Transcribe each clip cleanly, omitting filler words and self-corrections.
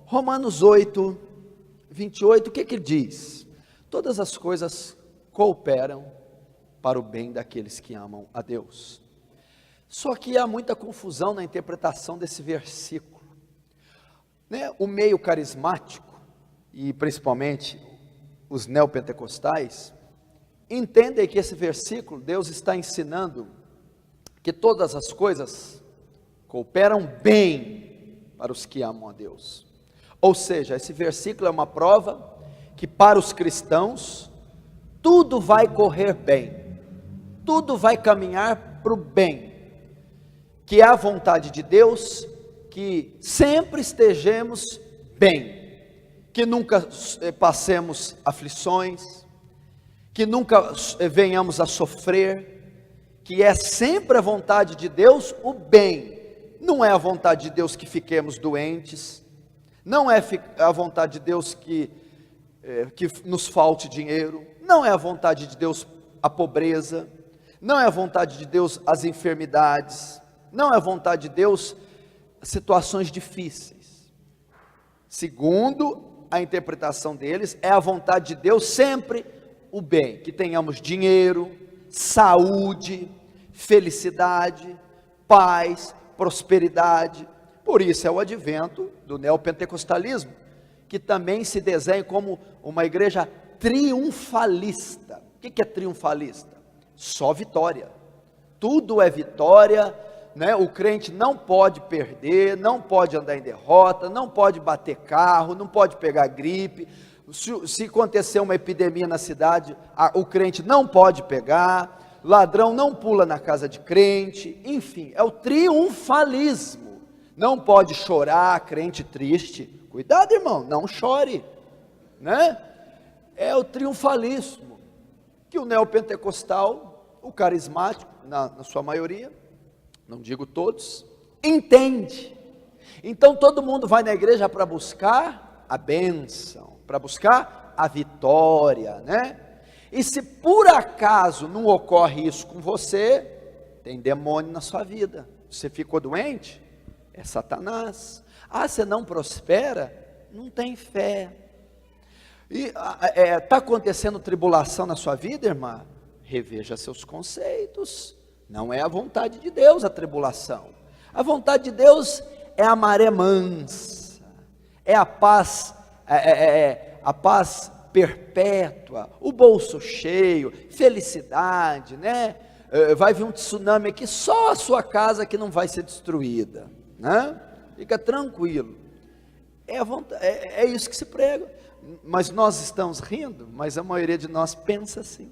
Romanos 8, 28, o que ele diz? Todas as coisas cooperam para o bem daqueles que amam a Deus. Só que há muita confusão na interpretação desse versículo, né? O meio carismático, e principalmente os neopentecostais, entendem que esse versículo, Deus está ensinando que todas as coisas cooperam bem para os que amam a Deus. Ou seja, esse versículo é uma prova que para os cristãos, tudo vai correr bem, tudo vai caminhar para o bem, que é a vontade de Deus, que sempre estejamos bem, que nunca passemos aflições, que nunca venhamos a sofrer, que é sempre a vontade de Deus o bem. Não é a vontade de Deus que fiquemos doentes, não é a vontade de Deus que nos falte dinheiro, não é a vontade de Deus a pobreza, não é a vontade de Deus as enfermidades, não é a vontade de Deus situações difíceis. Segundo a interpretação deles, é a vontade de Deus sempre o bem, que tenhamos dinheiro, saúde, felicidade, paz, prosperidade. Por isso é o advento do neopentecostalismo, que também se desenha como uma igreja triunfalista. O que é triunfalista? Só vitória, tudo é vitória, né? O crente não pode perder, não pode andar em derrota, não pode bater carro, não pode pegar gripe. Se acontecer uma epidemia na cidade, o crente não pode pegar, ladrão não pula na casa de crente, enfim, é o triunfalismo. Não pode chorar, crente triste, cuidado irmão, não chore, né? É o triunfalismo, que o neopentecostal, o carismático, na sua maioria, não digo todos, entende. Então todo mundo vai na igreja para buscar a bênção, para buscar a vitória, né? E se por acaso não ocorre isso com você, tem demônio na sua vida. Você ficou doente? É Satanás. Ah, você não prospera? Não tem fé. E está acontecendo tribulação na sua vida, irmã? Reveja seus conceitos. Não é a vontade de Deus a tribulação. A vontade de Deus é a maré mansa, é a paz, a paz perpétua, o bolso cheio, felicidade, né? Vai vir um tsunami aqui, só a sua casa que não vai ser destruída, né? Fica tranquilo. É isso que se prega. Mas nós estamos rindo, mas a maioria de nós pensa assim.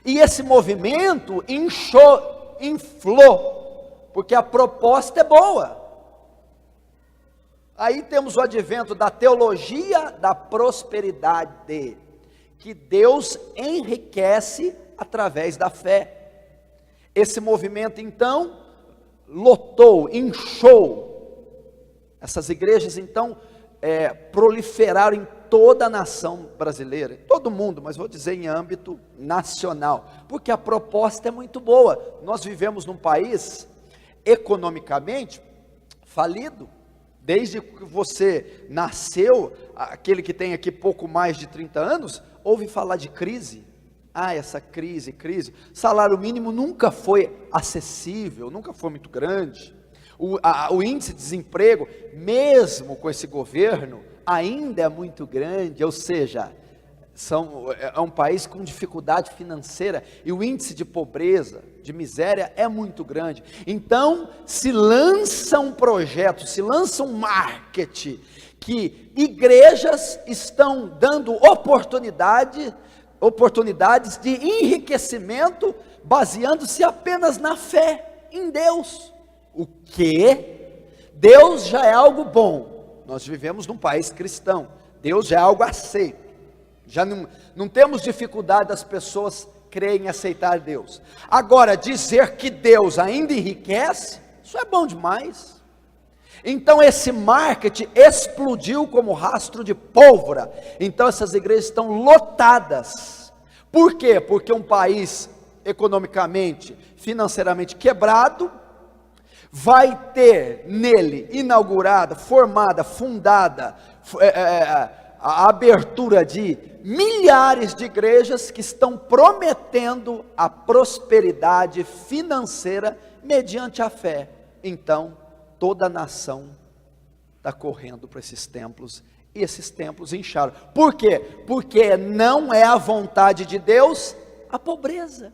E esse movimento inflou, porque a proposta é boa. Aí temos o advento da teologia da prosperidade, que Deus enriquece através da fé. Esse movimento então lotou, inchou. Essas igrejas então proliferaram em toda a nação brasileira, em todo mundo, mas vou dizer em âmbito nacional, porque a proposta é muito boa. Nós vivemos num país economicamente falido. Desde que você nasceu, aquele que tem aqui pouco mais de 30 anos, ouve falar de crise. Ah, essa crise. Salário mínimo nunca foi acessível, nunca foi muito grande. O índice de desemprego, mesmo com esse governo, ainda é muito grande, ou seja, é um país com dificuldade financeira, e o índice de pobreza, de miséria é muito grande. Então se lança um projeto, se lança um marketing, que igrejas estão dando oportunidades de enriquecimento, baseando-se apenas na fé em Deus. O que? Deus já é algo bom, nós vivemos num país cristão, Deus já é algo aceito, já não temos dificuldade das pessoas crerem em aceitar Deus. Agora, dizer que Deus ainda enriquece, isso é bom demais. Então esse marketing explodiu como rastro de pólvora. Então essas igrejas estão lotadas. Por quê? Porque um país economicamente, financeiramente quebrado, vai ter nele inaugurada, formada, fundada, a abertura de milhares de igrejas que estão prometendo a prosperidade financeira mediante a fé. Então, toda a nação está correndo para esses templos, e esses templos incharam. Por quê? Porque não é a vontade de Deus a pobreza,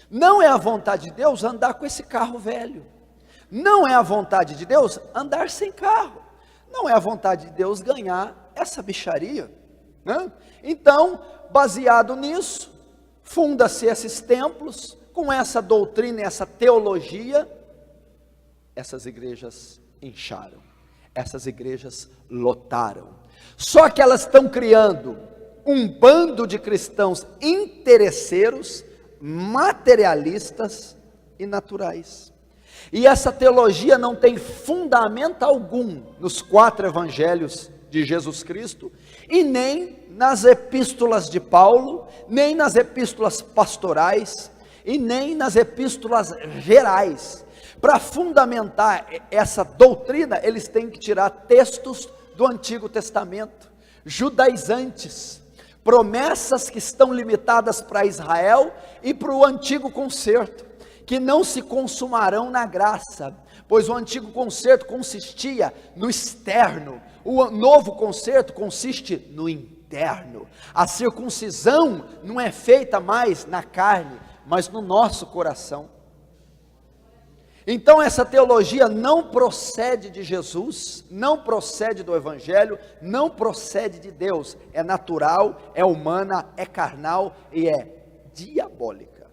não é a vontade de Deus andar com esse carro velho, não é a vontade de Deus andar sem carro, não é a vontade de Deus ganhar essa bicharia, né? Então, baseado nisso, funda-se esses templos, com essa doutrina e essa teologia, essas igrejas incharam, essas igrejas lotaram. Só que elas estão criando um bando de cristãos interesseiros, materialistas e naturais. E essa teologia não tem fundamento algum nos 4 evangelhos de Jesus Cristo, e nem nas epístolas de Paulo, nem nas epístolas pastorais, e nem nas epístolas gerais. Para fundamentar essa doutrina, eles têm que tirar textos do Antigo Testamento, judaizantes, promessas que estão limitadas para Israel e para o Antigo Concerto, que não se consumarão na graça, pois o Antigo Concerto consistia no externo, o Novo Concerto consiste no interno. A circuncisão não é feita mais na carne, mas no nosso coração. Então essa teologia não procede de Jesus, não procede do Evangelho, não procede de Deus, é natural, é humana, é carnal e é diabólica.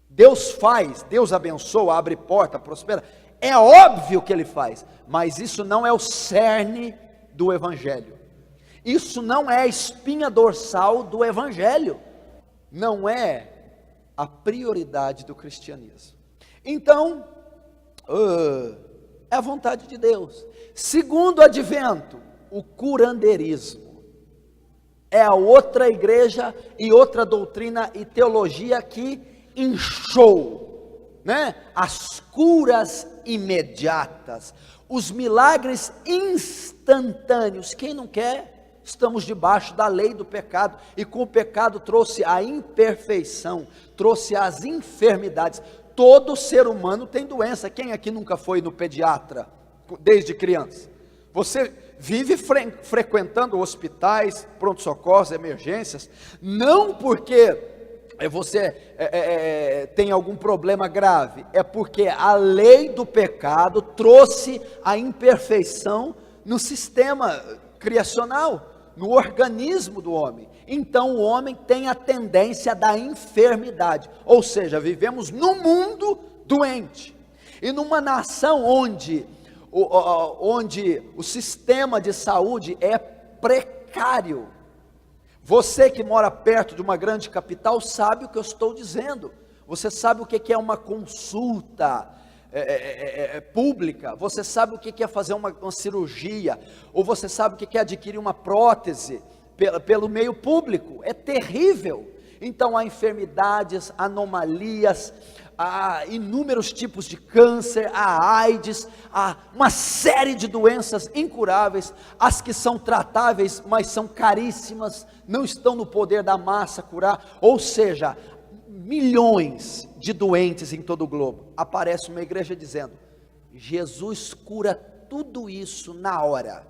Deus faz, Deus abençoa, abre porta, prospera, é óbvio que Ele faz, mas isso não é o cerne do Evangelho, isso não é a espinha dorsal do Evangelho, não é a prioridade do cristianismo. Então, é a vontade de Deus. Segundo advento, o curandeirismo é a outra igreja e outra doutrina e teologia que inchou, né? As curas imediatas, os milagres instantâneos. Quem não quer? Estamos debaixo da lei do pecado, e com o pecado trouxe a imperfeição, trouxe as enfermidades. Todo ser humano tem doença. Quem aqui nunca foi no pediatra desde criança? Você vive frequentando hospitais, pronto-socorros, emergências, não porque você tem algum problema grave, é porque a lei do pecado trouxe a imperfeição no sistema criacional, no organismo do homem. Então o homem tem a tendência da enfermidade, ou seja, vivemos num mundo doente, e numa nação onde o sistema de saúde é precário. Você que mora perto de uma grande capital sabe o que eu estou dizendo, você sabe o que é uma consulta pública, você sabe o que é fazer uma cirurgia, ou você sabe o que é adquirir uma prótese pelo meio público, é terrível. Então há enfermidades, anomalias, há inúmeros tipos de câncer, há AIDS, há uma série de doenças incuráveis, as que são tratáveis, mas são caríssimas, não estão no poder da massa curar, ou seja, milhões de doentes em todo o globo. Aparece uma igreja dizendo: Jesus cura tudo isso na hora,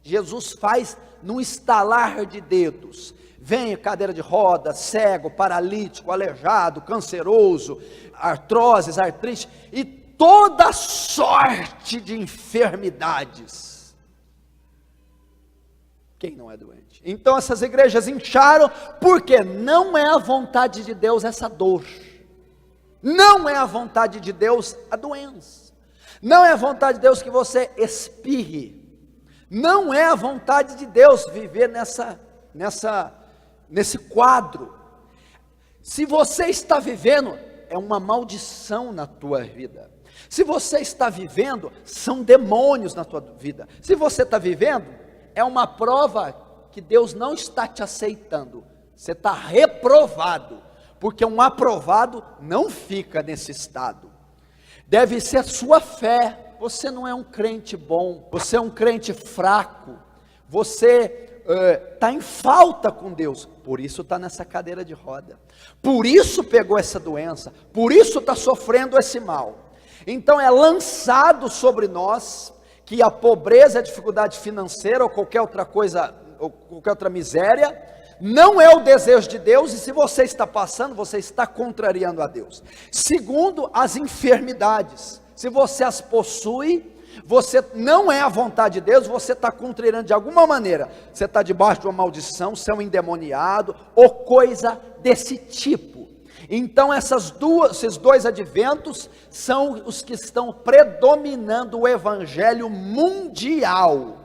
Jesus faz num estalar de dedos. Vem cadeira de rodas, cego, paralítico, aleijado, canceroso, artroses, artrite e toda sorte de enfermidades. Quem não é doente? Então essas igrejas incharam, porque não é a vontade de Deus essa dor, não é a vontade de Deus a doença, não é a vontade de Deus que você espirre, não é a vontade de Deus viver nesse quadro. Se você está vivendo, é uma maldição na tua vida. Se você está vivendo, são demônios na tua vida. Se você está vivendo, é uma prova que Deus não está te aceitando. Você está reprovado, porque um aprovado não fica nesse estado. deve ser a sua fé. Você não é um crente bom, você é um crente fraco, você está em falta com Deus, por isso está nessa cadeira de roda, por isso pegou essa doença, por isso está sofrendo esse mal. Então é lançado sobre nós, que a pobreza, a dificuldade financeira, ou qualquer outra coisa, ou qualquer outra miséria, não é o desejo de Deus, e se você está passando, você está contrariando a Deus. Segundo, as enfermidades, se você as possui, você não é a vontade de Deus, você está contrariando de alguma maneira, você está debaixo de uma maldição, você é um endemoniado, ou coisa desse tipo. Então esses dois adventos, são os que estão predominando o evangelho mundial.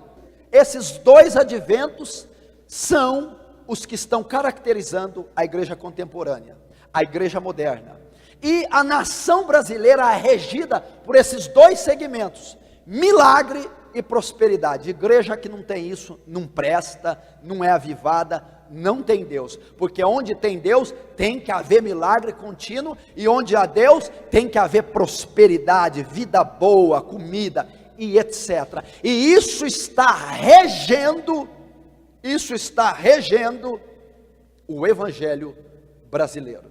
Esses dois adventos, são os que estão caracterizando a igreja contemporânea, a igreja moderna. E a nação brasileira é regida por esses dois segmentos, milagre e prosperidade. Igreja que não tem isso, não presta, não é avivada, não tem Deus, porque onde tem Deus, tem que haver milagre contínuo, e onde há Deus, tem que haver prosperidade, vida boa, comida, e etc. E isso está regendo o evangelho brasileiro,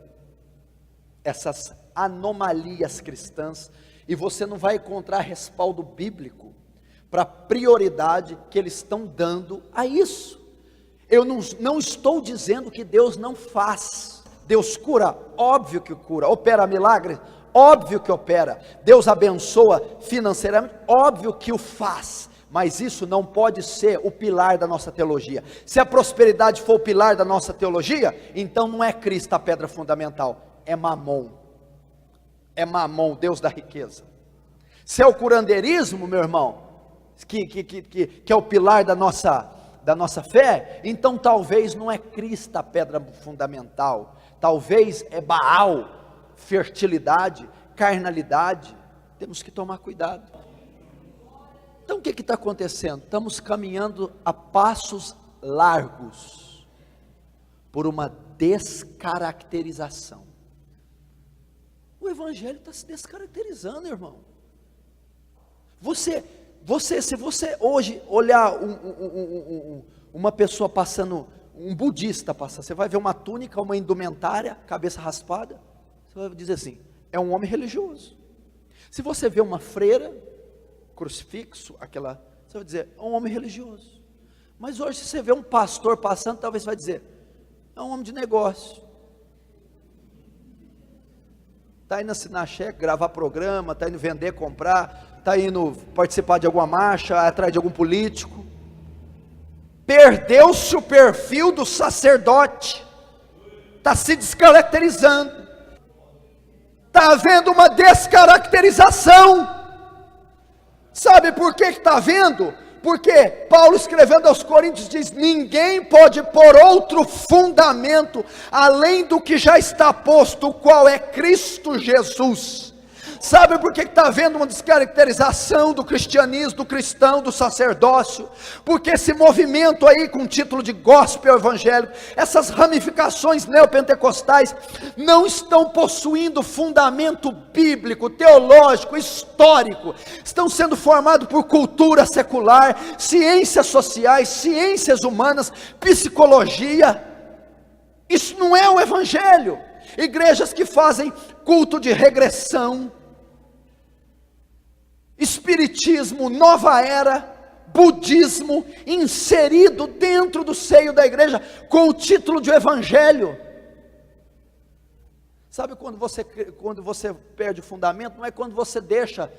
essas anomalias cristãs, e você não vai encontrar respaldo bíblico para a prioridade que eles estão dando a isso. Eu não estou dizendo que Deus não faz. Deus cura, óbvio que cura. Opera milagres, óbvio que opera. Deus abençoa financeiramente, óbvio que o faz. Mas isso não pode ser o pilar da nossa teologia. Se a prosperidade for o pilar da nossa teologia, então não é Cristo a pedra fundamental, é Mamon. É Mamon, Deus da riqueza. Se é o curandeirismo, meu irmão, que é o pilar da nossa fé, então talvez não é Cristo a pedra fundamental, talvez é Baal, fertilidade, carnalidade. Temos que tomar cuidado. Então o que está acontecendo? Estamos caminhando a passos largos, por uma descaracterização. O evangelho está se descaracterizando, irmão. Se você hoje olhar uma pessoa passando, um budista passando, você vai ver uma túnica, uma indumentária, cabeça raspada, você vai dizer assim, é um homem religioso. Se você vê uma freira, crucifixo, você vai dizer, é um homem religioso. Mas hoje, se você vê um pastor passando, talvez você vai dizer, é um homem de negócio. Está indo assinar cheque, gravar programa, está indo vender, comprar, está indo participar de alguma marcha, atrás de algum político. Perdeu-se o perfil do sacerdote, está se descaracterizando, está havendo uma descaracterização. Sabe por que está havendo? Porque Paulo, escrevendo aos Coríntios, diz, ninguém pode pôr outro fundamento, além do que já está posto, o qual é Cristo Jesus. Sabe por que está havendo uma descaracterização do cristianismo, do cristão, do sacerdócio? Porque esse movimento aí, com o título de gospel evangélico, essas ramificações neopentecostais, não estão possuindo fundamento bíblico, teológico, histórico, estão sendo formados por cultura secular, ciências sociais, ciências humanas, psicologia. Isso não é o evangelho. Igrejas que fazem culto de regressão, espiritismo, nova era, budismo, inserido dentro do seio da igreja, com o título de evangelho. Sabe quando você perde o fundamento? Não é quando você deixa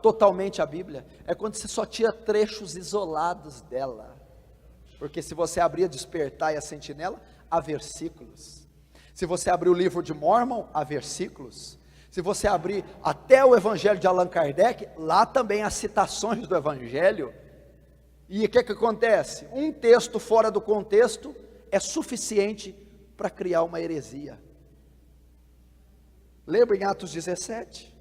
totalmente a Bíblia, é quando você só tira trechos isolados dela. Porque se você abrir a Despertar e a Sentinela, há versículos. Se você abrir o livro de Mormon, há versículos. Se você abrir até o Evangelho de Allan Kardec, lá também há citações do Evangelho. E o que acontece? Um texto fora do contexto é suficiente para criar uma heresia. Lembra em Atos 17?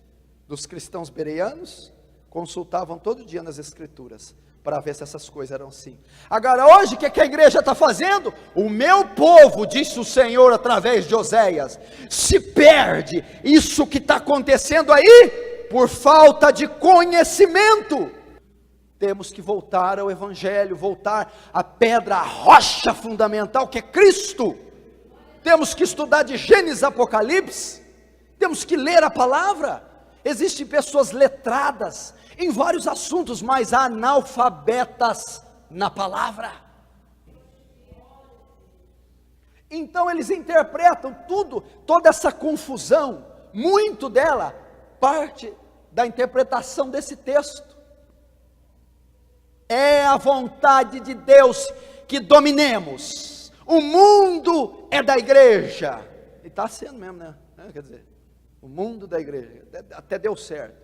Dos cristãos bereanos? Consultavam todo dia nas Escrituras, para ver se essas coisas eram assim. Agora hoje, o que a igreja está fazendo? O meu povo, disse o Senhor através de Oséias, se perde. Isso que está acontecendo aí, Por falta de conhecimento. Temos que voltar ao Evangelho, voltar à pedra, à rocha fundamental que é Cristo. Temos que estudar de Gênesis a Apocalipse, temos que ler a palavra. Existem pessoas letradas em vários assuntos, mas analfabetas na palavra. Então eles interpretam tudo, toda essa confusão, muito dela parte da interpretação desse texto. É a vontade de Deus que dominemos. O mundo é da igreja. E está sendo mesmo, né? Quer dizer, o mundo da igreja. Até deu certo.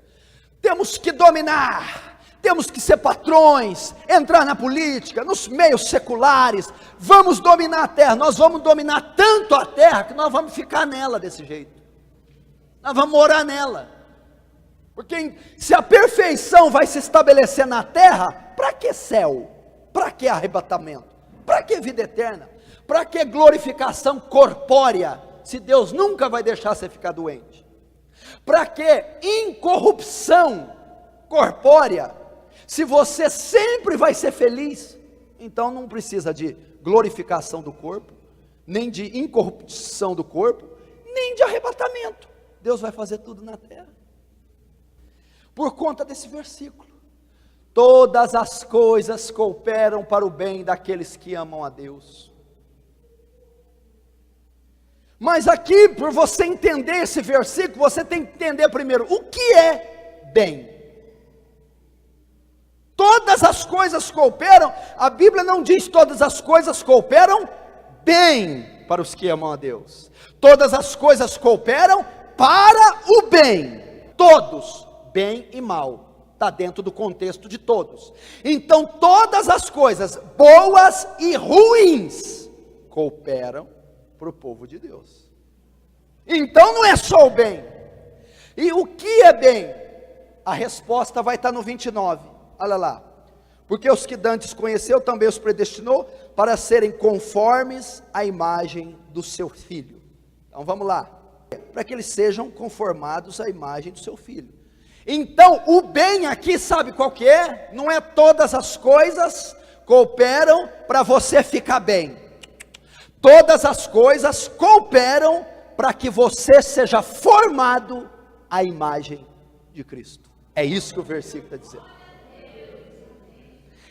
Temos que dominar. Temos que ser patrões. Entrar na política, nos meios seculares. Vamos dominar a terra. Nós vamos dominar tanto a terra que nós vamos ficar nela desse jeito. Nós vamos morar nela. Porque se a perfeição vai se estabelecer na terra, para que céu? Para que arrebatamento? Para que vida eterna? Para que glorificação corpórea? Se Deus nunca vai deixar você ficar doente? Para que incorrupção corpórea? Se você sempre vai ser feliz? Então não precisa de glorificação do corpo, nem de incorrupção do corpo, nem de arrebatamento. Deus vai fazer tudo na terra. Por conta desse versículo, todas as coisas cooperam para o bem daqueles que amam a Deus. Mas aqui, por você entender esse versículo, você tem que entender primeiro, o que é bem? Todas as coisas cooperam, a Bíblia não diz todas as coisas cooperam bem para os que amam a Deus. Todas as coisas cooperam para o bem, todos, bem e mal, está dentro do contexto de todos. Então todas as coisas, boas e ruins, cooperam para o povo de Deus. Então não é só o bem. E o que é bem? A resposta vai estar no 29, olha lá. Porque os que dantes conheceu, também os predestinou, para serem conformes à imagem do seu Filho. Então vamos lá, para que eles sejam conformados à imagem do seu Filho. Então, o bem aqui, sabe qual que é? Não é todas as coisas cooperam para você ficar bem. Todas as coisas cooperam para que você seja formado à imagem de Cristo. É isso que o versículo está dizendo.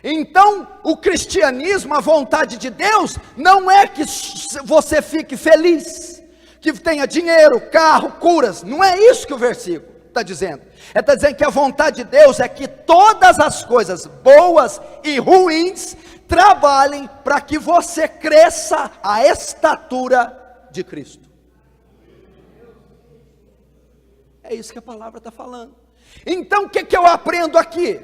Então, o cristianismo, a vontade de Deus, não é que você fique feliz, que tenha dinheiro, carro, curas. Não é isso que o versículo está dizendo. Está dizendo que a vontade de Deus é que todas as coisas boas e ruins trabalhem para que você cresça à estatura de Cristo. É isso que a palavra está falando. Então o que eu aprendo aqui?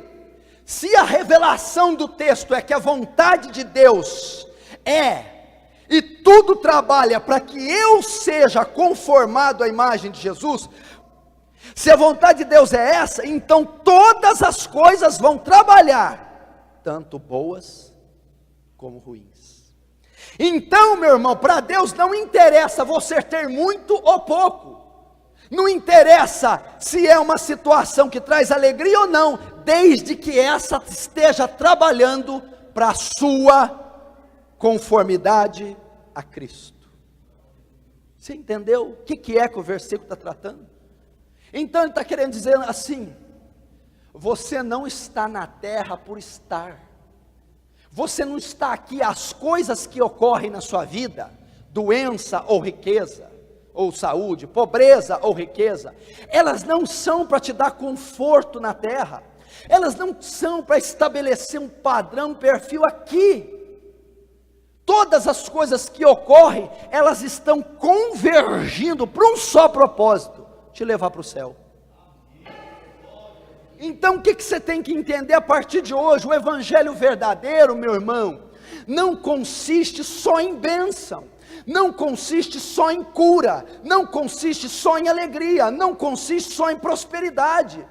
Se a revelação do texto é que a vontade de Deus e tudo trabalha para que eu seja conformado à imagem de Jesus, se a vontade de Deus é essa, então todas as coisas vão trabalhar, tanto boas como ruins. Então, meu irmão, para Deus não interessa você ter muito ou pouco, não interessa se é uma situação que traz alegria ou não, desde que essa esteja trabalhando para a sua conformidade a Cristo. Você entendeu o que é que o versículo está tratando? Então ele está querendo dizer assim: você não está na terra por estar, você não está aqui, as coisas que ocorrem na sua vida, doença ou riqueza, ou saúde, pobreza ou riqueza, elas não são para te dar conforto na terra, elas não são para estabelecer um padrão, um perfil aqui. Todas as coisas que ocorrem, elas estão convergindo para um só propósito: te levar para o céu. Então o que você tem que entender a partir de hoje? O evangelho verdadeiro, meu irmão, não consiste só em bênção, não consiste só em cura, não consiste só em alegria, não consiste só em prosperidade.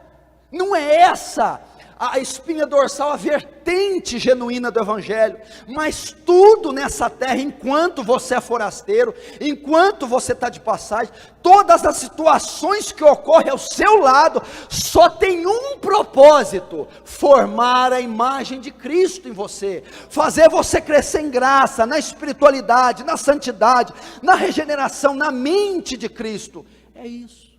Não é essa a espinha dorsal, a vertente genuína do Evangelho. Mas tudo nessa terra, enquanto você é forasteiro, enquanto você está de passagem, todas as situações que ocorrem ao seu lado, só tem um propósito: formar a imagem de Cristo em você, fazer você crescer em graça, na espiritualidade, na santidade, na regeneração, na mente de Cristo. É isso.